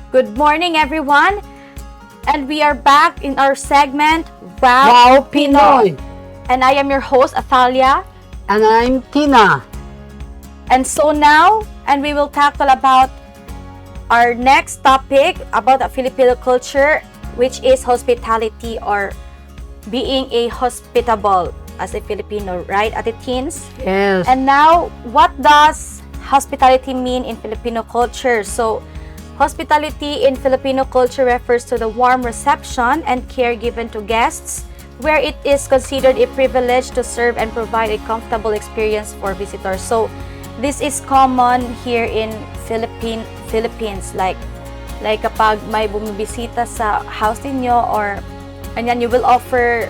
Good morning, everyone. And we are back in our segment, Wow Pinoy! And I am your host, Athalia. And I'm Tina. And so now, we will tackle about our next topic about the Filipino culture, which is hospitality or being a hospitable as a Filipino, right, Ate Teens? Yes. And now, what does hospitality mean in Filipino culture? So, hospitality in Filipino culture refers to the warm reception and care given to guests, where it is considered a privilege to serve and provide a comfortable experience for visitors. So, this is common here in Philippines. Like kapag may bumibisita sa house ninyo or ganyan, you will offer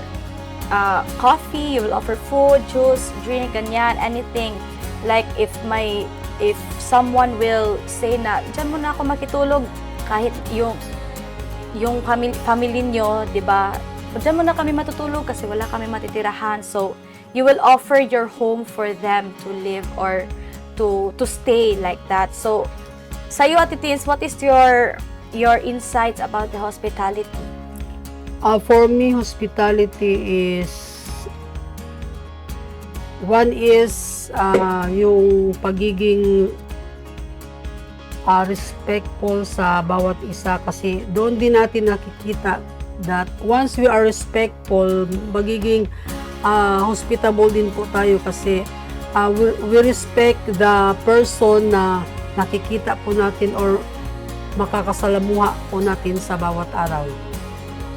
coffee, you will offer food, juice, drink, ganyan, anything. Like if someone will say na, diyan muna ako makitulog, kahit yung family nyo, di ba? Diyan muna kami matutulog kasi wala kami matitirahan. So, you will offer your home for them to live or to stay like that. So, sa'yo, Ate Teens, what is your insights about the hospitality? For me, hospitality is one is yung pagiging respectful sa bawat isa, kasi doon din natin nakikita that once we are respectful, magiging hospitable din po tayo kasi we respect the person na nakikita po natin or makakasalamuha po natin sa bawat araw.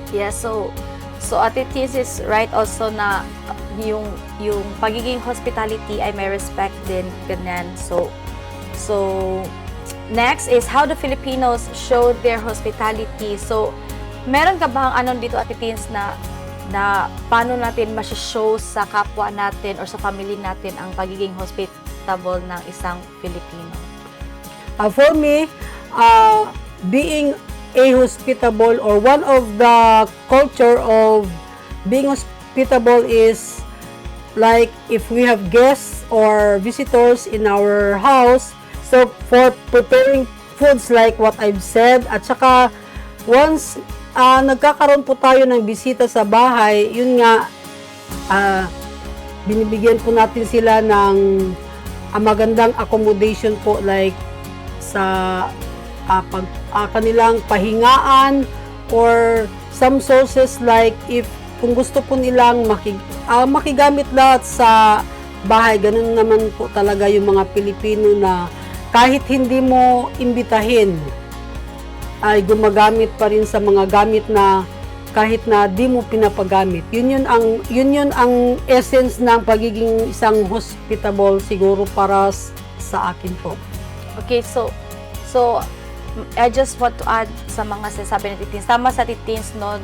Yeah, so Ate Teens is right also na yung pagiging hospitality ay may respect din, ganyan. So next is how the Filipinos show their hospitality. So meron ka bang dito, Ate Teens, na paano natin ma-show sa kapwa natin or sa family natin ang pagiging hospitable ng isang Filipino? For me, being a hospitable or one of the culture of being hospitable is like if we have guests or visitors in our house, so for preparing foods like what I've said, at saka once nagkakaroon po tayo ng bisita sa bahay, yun nga, binibigyan po natin sila ng magandang accommodation po, like sa kanilang pahingaan or some sources, like if kung gusto po nilang makigamit lahat sa bahay, ganun naman po talaga yung mga Pilipino na kahit hindi mo imbitahin ay gumagamit pa rin sa mga gamit na kahit na di mo pinapagamit. Yun ang essence ng pagiging isang hospitable siguro para sa akin po. Okay, so I just want to add sa mga sinasabi ni Titins. Tama sa Titins, no,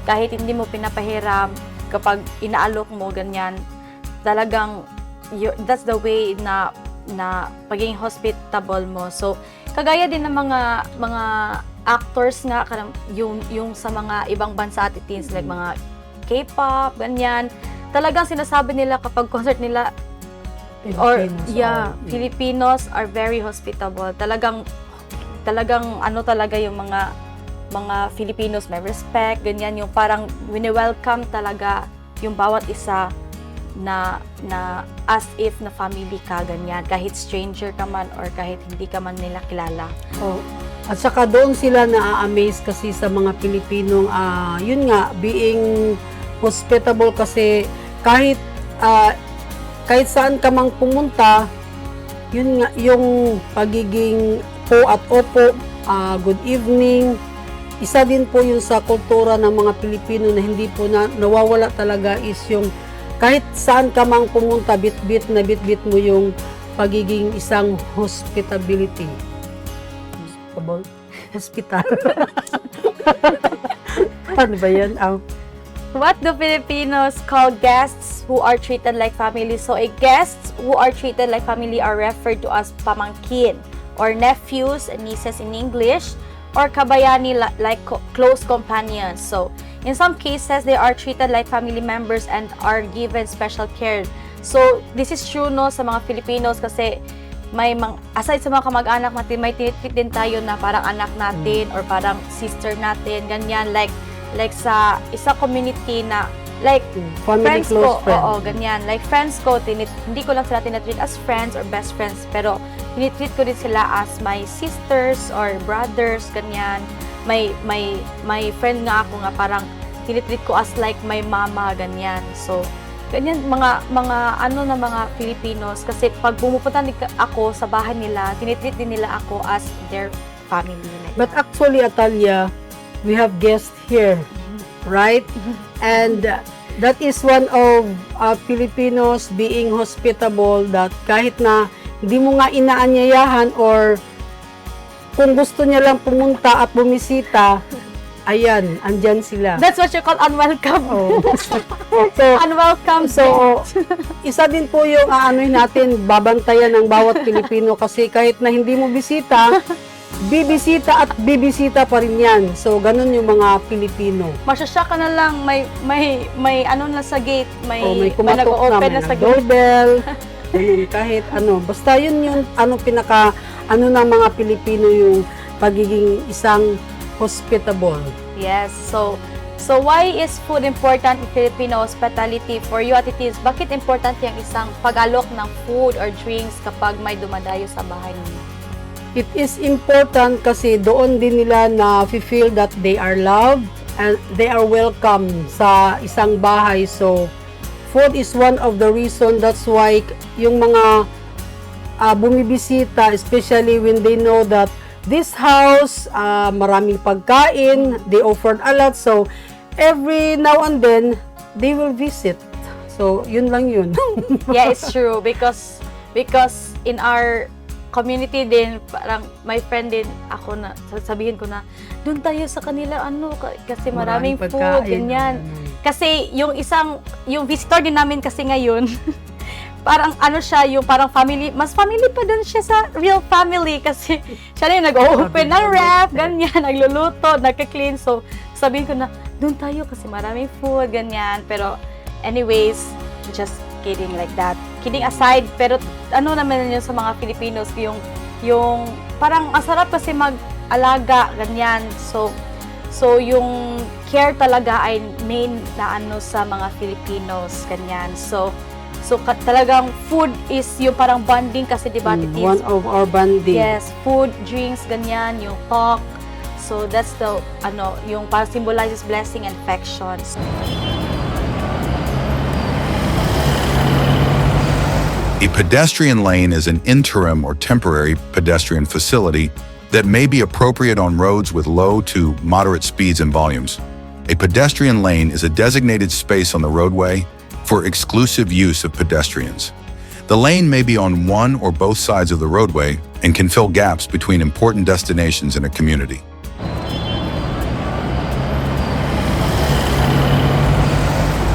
kahit hindi mo pinapahiram, kapag inaalok mo ganyan, talagang that's the way na pagiging hospitable mo. So kagaya din ng mga actors nga, yung sa mga ibang bansa, Ate Teens, like mga K-pop, ganyan, talagang sinasabi nila kapag concert nila, Filipinos are very hospitable. Talagang talaga yung mga Filipinos may respect, ganyan, yung parang wini-welcome talaga yung bawat isa na as if na family ka, ganyan, kahit stranger ka man or kahit hindi ka man nila kilala. Oh. At saka doon sila na-amaze kasi sa mga Pilipinong yun nga, being hospitable, kasi kahit saan ka mang pumunta, yun nga, yung pagiging po at opo, good evening, isa din po yun sa kultura ng mga Pilipino na hindi po nawawala talaga, is yung kahit saan ka mang pumunta, bit-bit mo yung pagiging isang hospitability. Hospital. Ano ba yan? What do Filipinos call guests who are treated like family? So, guests who are treated like family are referred to as pamangkin or nephews and nieces in English, or kabayani, like close companions. So, in some cases, they are treated like family members and are given special care. So, this is true, no, sa mga Filipinos, kasi aside sa mga kamag-anak natin, may tinitreat din tayo na parang anak natin or parang sister natin, ganyan, like sa isa community na like Family friends close ko, friend. oo, ganyan. Like friends ko, hindi ko lang sila tinitreat as friends or best friends, pero tinitreat ko din sila as my sisters or brothers, ganyan. May friend nga ako nga parang tinitreat ko as like my mama, ganyan. So, ganyan, mga Filipinos, kasi pag pumupunta ako sa bahay nila, tinitreat din nila ako as their family. Like But actually, Atalia, we have guests here, right? And that is one of Filipinos being hospitable, that kahit na hindi mo nga inaanyayahan or kung gusto niya lang pumunta at bumisita, ayan, andyan sila. that's what you call unwelcome. Oh. So, Unwelcome. So, isa din po yung aanuhin natin, babantayan ng bawat Pilipino, kasi kahit na hindi mo bisita, bibisita at bibisita pa rin yan. So, ganun yung mga Pilipino. Masyasya ka na lang, may ano na sa gate, may May kumatok na, nag-open may na sa gate. doorbell, ganun, kahit ano. Basta yun yung ng mga Pilipino, yung pagiging isang hospitable. Yes. So why is food important in Filipino hospitality for you, Ate Tiz? Bakit important yung isang pag-alok ng food or drinks kapag may dumadayo sa bahay ninyo? It is important kasi doon din nila na feel that they are loved and they are welcome sa isang bahay. So, food is one of the reason. That's why yung mga bumibisita, especially when they know that this house, maraming pagkain, they offered a lot. So, every now and then, they will visit. So, yun lang yun. Yeah, it's true because in our community din, parang my friend din ako na sabihin ko na doon tayo sa kanila kasi maraming food, pagkain. ganyan. Kasi yung visitor din namin kasi ngayon parang siya, yung parang family, mas family pa doon siya sa real family kasi siya na yung nag-open ng ref, ganyan, nagluluto, nagka-clean. So, sabihin ko na, doon tayo kasi maraming food, ganyan. Pero, anyways, just kidding like that. Kidding aside, pero naman yun sa mga Filipinos, yung parang masarap kasi mag-alaga, ganyan. So, yung care talaga ay main na sa mga Filipinos, ganyan. So talagang food is yung parang bonding kasi, di ba, Ate Tiz? One of our bonding. Yes, food, drinks, ganyan, yung talk. So that's the, yung parang symbolizes blessing and affections. A pedestrian lane is an interim or temporary pedestrian facility that may be appropriate on roads with low to moderate speeds and volumes. A pedestrian lane is a designated space on the roadway for exclusive use of pedestrians. The lane may be on one or both sides of the roadway and can fill gaps between important destinations in a community.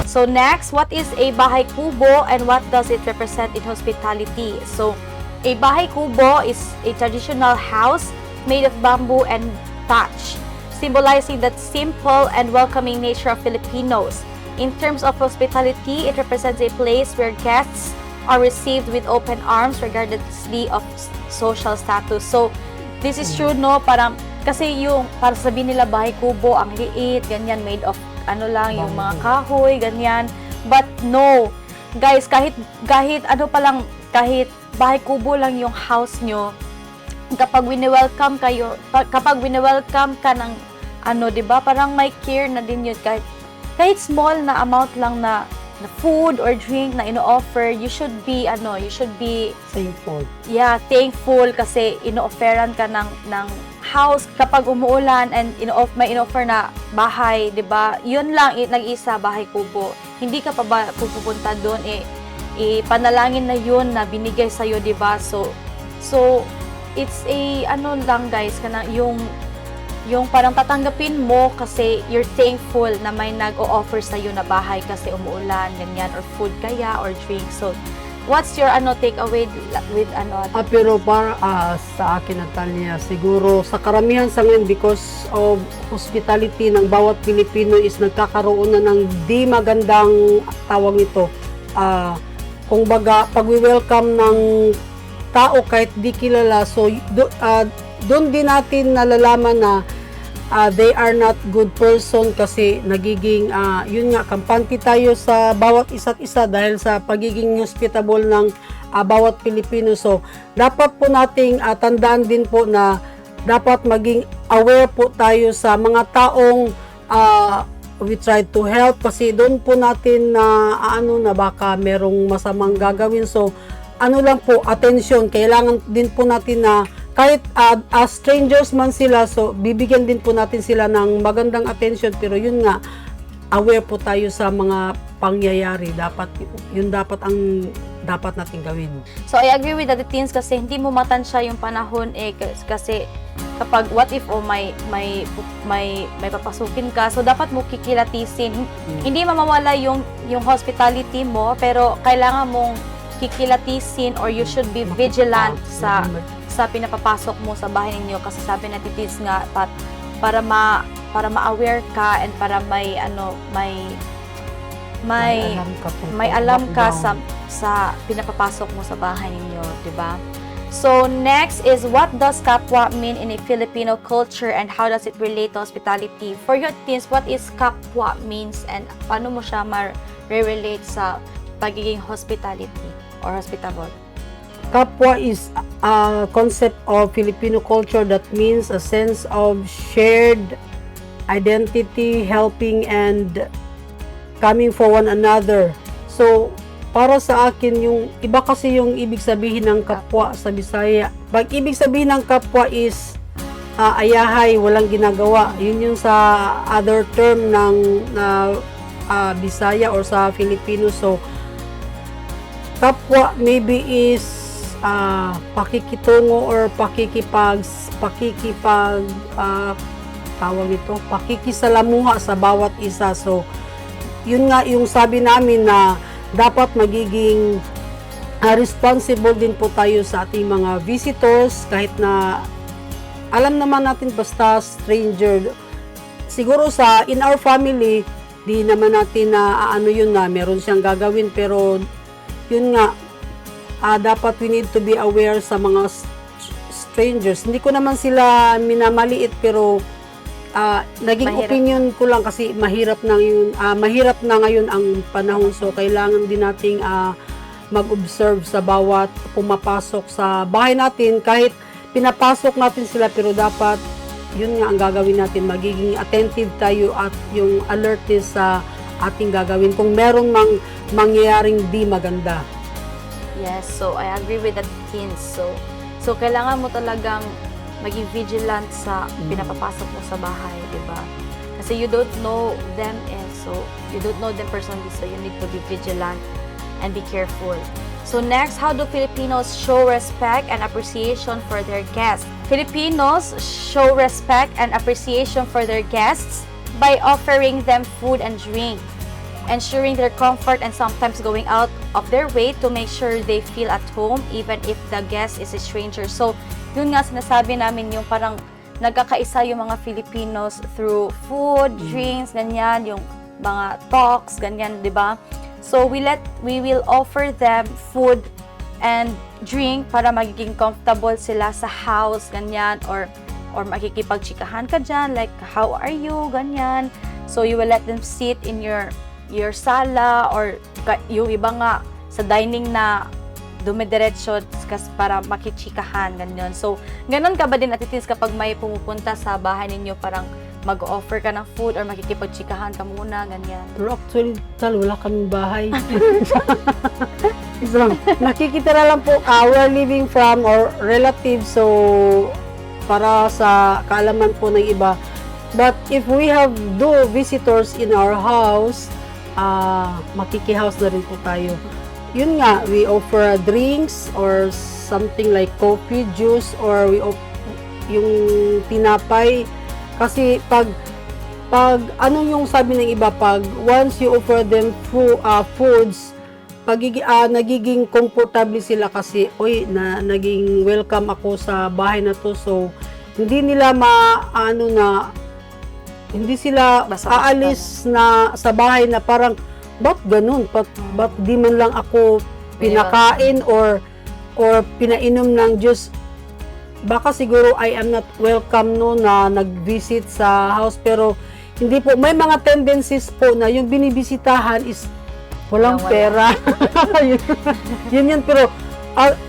So next, what is a bahay kubo and what does it represent in hospitality? So a bahay kubo is a traditional house made of bamboo and thatch, symbolizing that simple and welcoming nature of Filipinos. In terms of hospitality, it represents a place where guests are received with open arms regardlessly of social status. So, this is true, no? Parang, kasi para sabihin nila bahay kubo, ang liit, ganyan, made of, yung mga kahoy, ganyan. But no, guys, kahit bahay kubo lang yung house nyo, kapag wini-welcome ka ng, di ba, parang may care na din yun, kahit small na amount lang na food or drink na ino-offer, you should be Thankful. Yeah, thankful kasi ino-offeran ka ng house kapag umuulan and may ino-offer na bahay, 'di ba? 'Yun lang nag-isa bahay kubo. Hindi ka pa ba pupunta doon panalangin na 'yun na binigay sa iyo, 'di ba? So it's a lang guys kana yung parang tatanggapin mo kasi you're thankful na may nag-o-offer sa iyo na bahay kasi umuulan, ganyan, or food kaya, or drink. So, what's your takeaway with Pero para sa akin, Natalia, siguro sa karamihan sa ngayon, because of hospitality ng bawat Pilipino is nagkakaroon na ng di magandang tawag nito. Kung baga, pag-welcome ng tao kahit di kilala. So, doon din natin nalalaman na they are not good person kasi nagiging, yun nga, kampante tayo sa bawat isa't isa dahil sa pagiging hospitable ng bawat Pilipino. So, dapat po nating tandaan din po na dapat maging aware po tayo sa mga taong we try to help kasi doon po natin na na baka merong masamang gagawin. So, lang po, attention. Kailangan din po natin na kahit as strangers man sila, so bibigyan din po natin sila ng magandang attention, pero yun nga, aware po tayo sa mga pangyayari. Yun dapat ang dapat natin gawin. So, I agree with the teens kasi hindi mo matansya yung panahon kasi kapag what if may papasukin ka, so dapat mo kikilatisin. Hindi mamawala yung hospitality mo, pero kailangan mong kikilatisin or you should be vigilant sa pinapapasok mo sa bahay ninyo kasi sabi na titis nga para ma-aware ka and para may alam ka sa pinapapasok mo sa bahay ninyo, di ba? So next is, what does kapwa mean in a Filipino culture and how does it relate to hospitality? For your teens, what is kapwa means and paano mo siya ma-relate sa pagiging hospitality or hospitable? Kapwa is a concept of Filipino culture that means a sense of shared identity, helping and coming for one another. So, para sa akin, yung iba kasi yung ibig sabihin ng kapwa sa Bisaya. Pag ibig sabihin ng kapwa is ayahay, walang ginagawa. Yun yung sa other term ng Bisaya or sa Filipino. So, kapwa maybe is pakikitungo or pakikisalamuha sa bawat isa. So, yun nga yung sabi namin na dapat magiging responsible din po tayo sa ating mga visitors kahit na alam naman natin basta stranger. Siguro in our family, di naman natin na yun na meron siyang gagawin, pero yun nga, dapat we need to be aware sa mga strangers. Hindi ko naman sila minamaliit, pero naging opinion ko lang kasi mahirap na ngayon ang panahon. So kailangan din nating mag-observe sa bawat pumapasok sa bahay natin. Kahit pinapasok natin sila, pero dapat yun nga ang gagawin natin, magiging attentive tayo at yung alertness sa ating gagawin kung meron mangyayaring di maganda. Yes, so I agree with the teens. So kailangan mo talagang maging vigilant sa pinapapasok mo sa bahay, di ba? Kasi you don't know them so you don't know them personally, so you need to be vigilant and be careful. So next, how do Filipinos show respect and appreciation for their guests? Filipinos show respect and appreciation for their guests by offering them food and drink, ensuring their comfort and sometimes going out of their way to make sure they feel at home even if the guest is a stranger. So, yun nga sinasabi namin, yung parang nagkakaisa yung mga Filipinos through food, drinks, ganyan, yung mga talks, ganyan, di ba? So, we will offer them food and drink para magiging comfortable sila sa house, ganyan, or makikipagchikahan ka dyan, like, how are you, ganyan. So, you will let them sit in your sala or yung iba nga sa dining na dumidiretso para makichikahan, ganyan. So, ganun ka ba din atitins kapag may pumupunta sa bahay ninyo, parang mag-offer ka ng food or makikipagchikahan ka muna, ganyan? Pero actually, wala kaming bahay. So, nakikitira lang po, we're living from our relatives, so para sa kaalaman po ng iba. But if we have visitors in our house, makikihouse na rin po tayo. Yun nga, we offer drinks or something like coffee, juice, or yung tinapay. Kasi pag yung sabi ng iba, pag once you offer them foods, nagiging comfortable sila kasi, naging welcome ako sa bahay na to. So, hindi nila hindi sila aalis na sa bahay na parang, ba't ganun? Ba't di man lang ako pinakain or or pinainom ng juice, baka siguro I am not welcome no na nag-visit sa house, pero hindi po, may mga tendencies po na yung binibisitahan is walang Wala. pera. yun, pero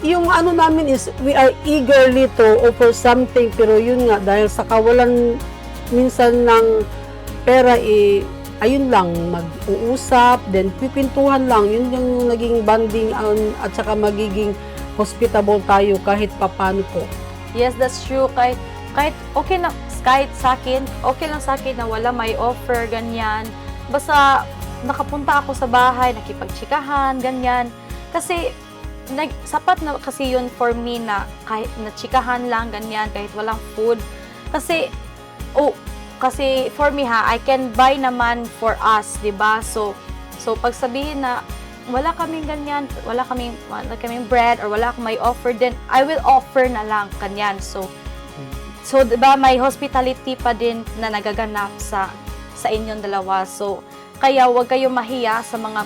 yung ano namin is we are eagerly to offer something, pero yun nga, dahil sa kawalan minsan ng pera, ayun lang, mag-uusap, then pipintuhan lang, yun yung naging bonding, at saka magiging hospitable tayo kahit papano po. Yes, that's true. Kahit okay na, kahit sa akin, okay lang sa akin na wala may offer, ganyan. Basta nakapunta ako sa bahay, nakipagchikahan, ganyan. Kasi sapat na kasi yun for me na kahit na chikahan lang, ganyan, kahit walang food. Kasi kasi for me I can buy naman for us, 'di ba? So pag sabihin na wala kaming ganyan, wala kaming bread or wala akong may offer, then I will offer na lang kanyan. So 'di ba, may hospitality pa din na nagaganap sa inyong dalawa. So kaya wag kayong mahiya sa mga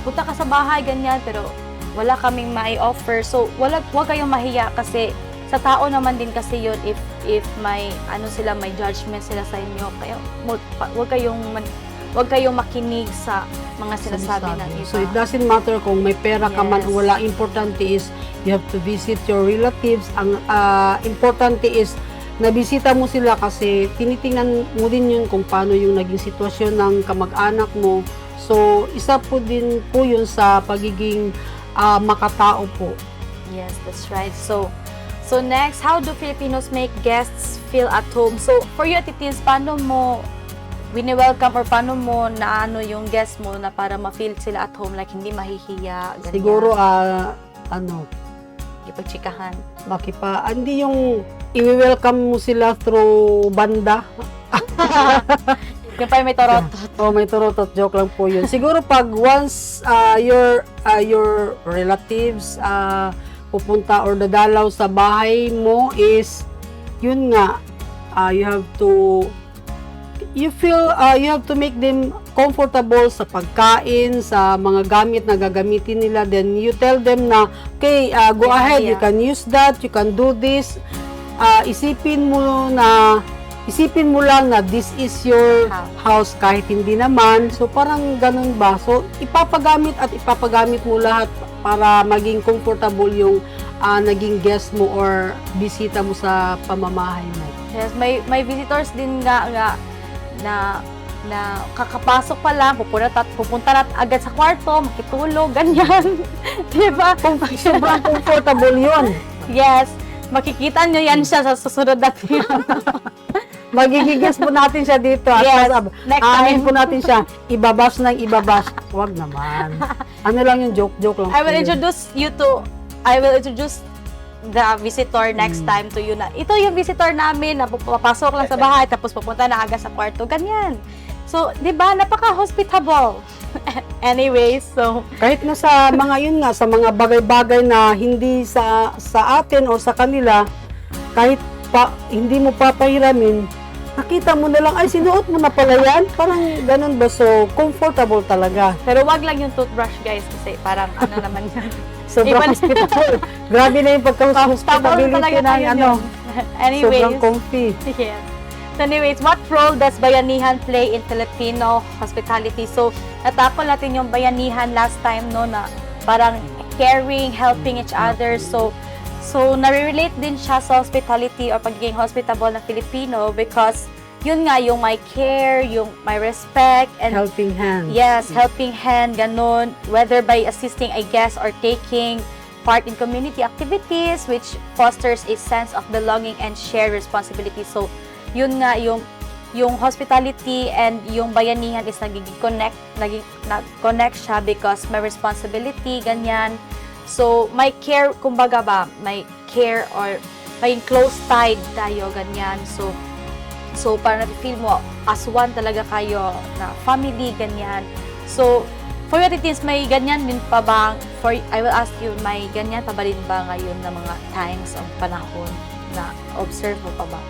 punta ka sa bahay ganyan pero wala kaming may offer. So wag kayong mahiya kasi sa tao naman din kasi yun if may may judgment sila sa inyo. Kaya wag kayong makinig sa mga sinasabi ng iba. So it doesn't matter kung may pera ka man o wala, importante is you have to visit your relatives. Ang importante is nabisita mo sila kasi tinitingnan mo din yun kung paano yung naging sitwasyon ng kamag-anak mo. So isa po din po yun sa pagiging makatao po. Yes, that's right. So next, how do Filipinos make guests feel at home? So for you, Atitis, paano mo wini-welcome or paano mo na yung guest mo na para ma-feel sila at home, like hindi mahihiya, ganyan? Siguro Ipagchikahan. hindi yung i-welcome mo sila through banda. Yung pa may torotot. May turutot, joke lang po yun. Siguro pag once your relatives pupunta or dadalaw sa bahay mo is, yun nga, you have to make them comfortable sa pagkain, sa mga gamit na gagamitin nila. Then you tell them na, okay, go ahead, you can use that, you can do this. Isipin mo lang na this is your house, kahit hindi naman. So parang ganun ba? So ipapagamit mo lahat para maging comfortable yung naging guest mo or bisita mo sa pamamahay mo. Yes, may visitors din nga na kakapasok pa lang, pupunta na agad sa kwarto, makitulog, ganyan. Diba? Sobrang comfortable yun. Yes, makikita nyo yan siya sa susunod natin. Magigigas po natin siya dito. Yes, next time. Po natin siya. Ibabash. Huwag naman. Ano lang yung joke lang. I will introduce the visitor next time to you na ito yung visitor namin na papasok lang sa bahay tapos pupunta na agad sa kwarto. Ganyan. So, di ba, napaka-hospitable. Anyways, so kahit na sa mga sa mga bagay-bagay na hindi sa atin o sa kanila, kahit hindi mo papahiramin, nakita mo na lang, ay sinuot mo na pala yan. Parang ganun ba? So, comfortable talaga. pero wag lang yung toothbrush, guys, kasi parang naman yan. Sobrang hospitable. Grabe na yung pagka-hospitability ng Anyways, sobrang comfy. yes. So anyways, what role does bayanihan play in Filipino hospitality? So, natakol natin yung bayanihan last time, no, na parang caring, helping each other. So nare-relate din siya sa hospitality or pagiging hospitable na Filipino because yun nga, yung my care, yung my respect, and Helping hand. yes, helping hand, ganun, whether by assisting a guest or taking part in community activities which fosters a sense of belonging and shared responsibility. So, yun nga, yung hospitality and yung bayanihan is nag-connect siya because may responsibility, ganyan. So, may care, kumbaga ba, may care or may close tied tayo, ganyan. So para na-feel mo as one talaga kayo na family, ganyan. So, for your teens, may ganyan din pa ba? I will ask you, may ganyan pa ba rin ba ngayon na mga times o panahon na observe mo pa ba?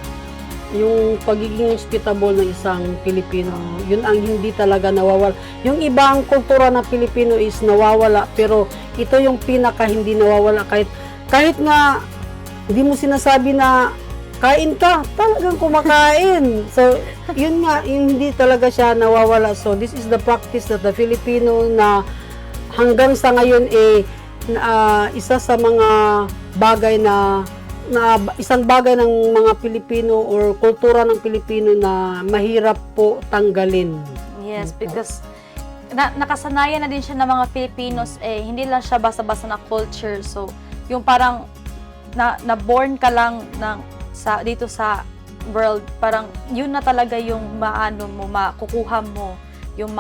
yung pagiging hospitable ng isang Pilipino, yun ang hindi talaga nawawala. Yung ibang kultura ng Pilipino is nawawala, pero ito yung pinaka hindi nawawala. Kahit nga hindi mo sinasabi na kain ka, talagang kumakain. So, yun nga, hindi talaga siya nawawala. So, this is the practice that the Filipino na hanggang sa ngayon isa sa mga bagay na isang bagay ng mga Pilipino or kultura ng Pilipino na mahirap po tanggalin. Yes, because nakasanayan na din siya ng mga Filipinos, hindi lang siya basta-basta na culture. So, yung parang na-born ka lang dito sa world, parang yun na talaga yung makukuha mo, yung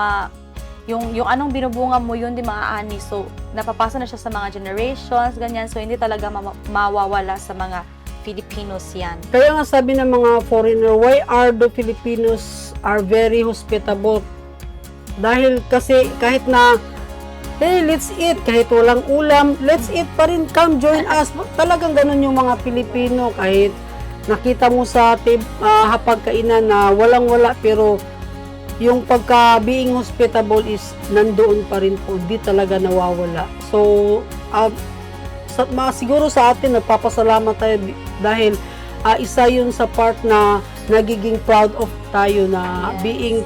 anong binubunga mo, yun din maaani. So, napapasa na siya sa mga generations, ganyan. So, hindi talaga mawawala sa mga Filipinos yan. Kaya nga sabi ng mga foreigner, why are the Filipinos are very hospitable? Dahil kasi kahit na, hey, let's eat, kahit walang ulam, let's eat pa rin, come join us. Talagang ganun yung mga Pilipino, kahit nakita mo sa hapagkainan na walang-wala, pero yung being hospitable is nandoon pa rin po, di talaga nawawala. So, siguro sa atin, nagpapasalamat tayo dahil isa yun sa part na nagiging proud of tayo na Yes. being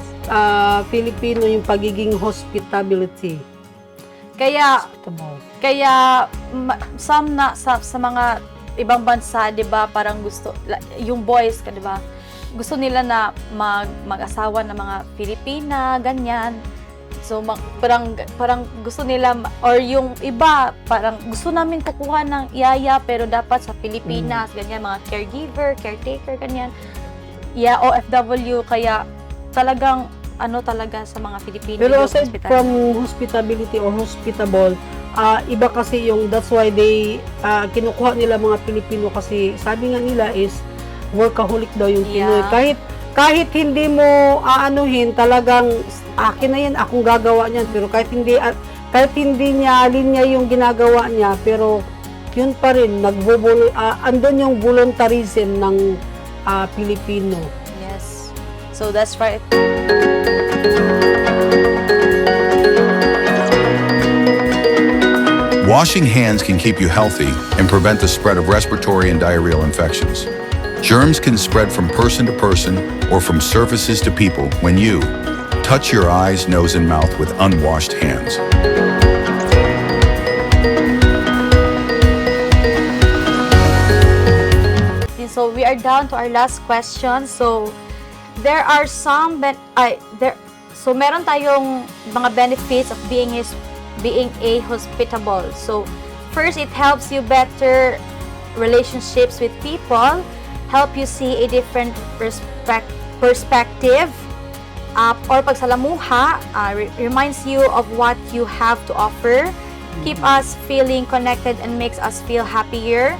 Filipino, yung pagiging hospitality. Kaya sa mga ibang bansa, 'di ba, parang gusto yung boys ka, 'di ba? Gusto nila na mag-asawa ng mga Pilipina, ganyan. So parang gusto nila, or yung iba parang gusto namin kukuha ng yaya pero dapat sa Pilipinas, ganyan, mga caregiver, caretaker, ganyan. Yeah, OFW, kaya talagang talaga sa mga Pilipino. Pero yung aside from hospitality or hospitable, iba kasi that's why they kinukuha nila mga Pilipino, kasi sabi nga nila is workaholic daw yung Pinoy. Yeah. Kahit hindi mo aanuhin, talagang akin na yan, akong gagawa niyan. Pero kahit hindi niya linya yung ginagawa niya, pero yun pa rin, andun yung voluntarism ng Pilipino. Yes. So that's right. Washing hands can keep you healthy and prevent the spread of respiratory and diarrheal infections. Germs can spread from person to person or from surfaces to people when you touch your eyes, nose, and mouth with unwashed hands. So we are down to our last question. So there are so meron tayong mga benefits of being a hospitable. So first, it helps you better relationships with people, help you see a different perspective, or pagsalamuha, reminds you of what you have to offer, keep us feeling connected and makes us feel happier.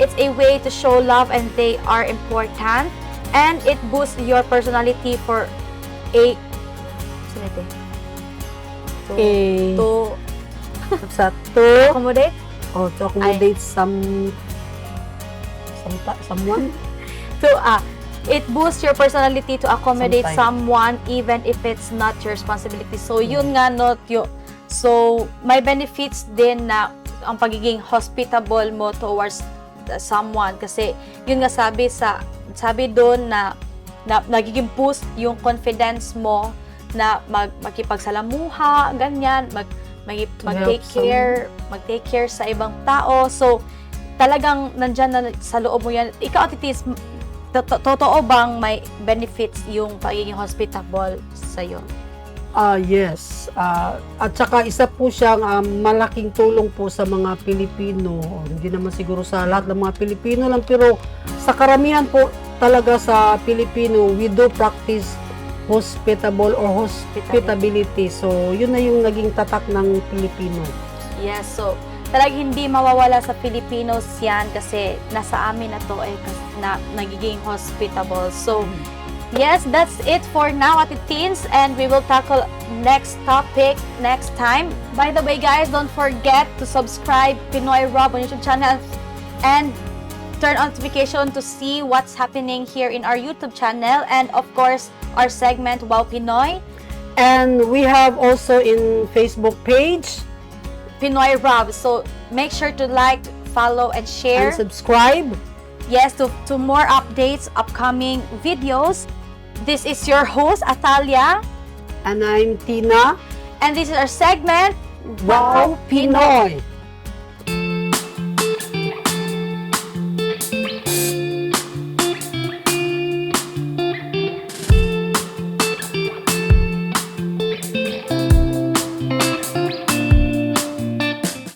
It's a way to show love and they are important, and it boosts your personality for a to accommodate to accommodate someone. It boosts your personality to accommodate someone even if it's not your responsibility. So yun nga, so may benefits din na ang pagiging hospitable mo towards someone, kasi yun nga sabi doon na nagiging boost yung confidence mo na makipagsalamuha, ganyan, mag-take care sa ibang tao. So talagang nandyan na sa loob mo yan. Ikaw, Atitis, totoo bang may benefits yung pagiging hospitable sa'yo? Yes. At saka isa po siyang malaking tulong po sa mga Pilipino. Hindi naman siguro sa lahat ng mga Pilipino lang, pero sa karamihan po talaga sa Pilipino, we do practice hospitable or hospitality. So, yun na yung naging tatak ng Pilipino. Yes, so talagang hindi mawawala sa Filipinos yan, kasi nasa amin na to na nagiging hospitable. So, yes, that's it for now, Ate Teens, and we will tackle next topic next time. By the way, guys, don't forget to subscribe Pinoy Rob on YouTube channel and turn on notification to see what's happening here in our YouTube channel, and of course, our segment Wow Pinoy, And we have also in Facebook page Pinoy Rob. So make sure to like, follow, and share. and subscribe. Yes, to more updates, upcoming videos. This is your host, Atalia, And I'm Tina. and this is our segment Wow Pinoy!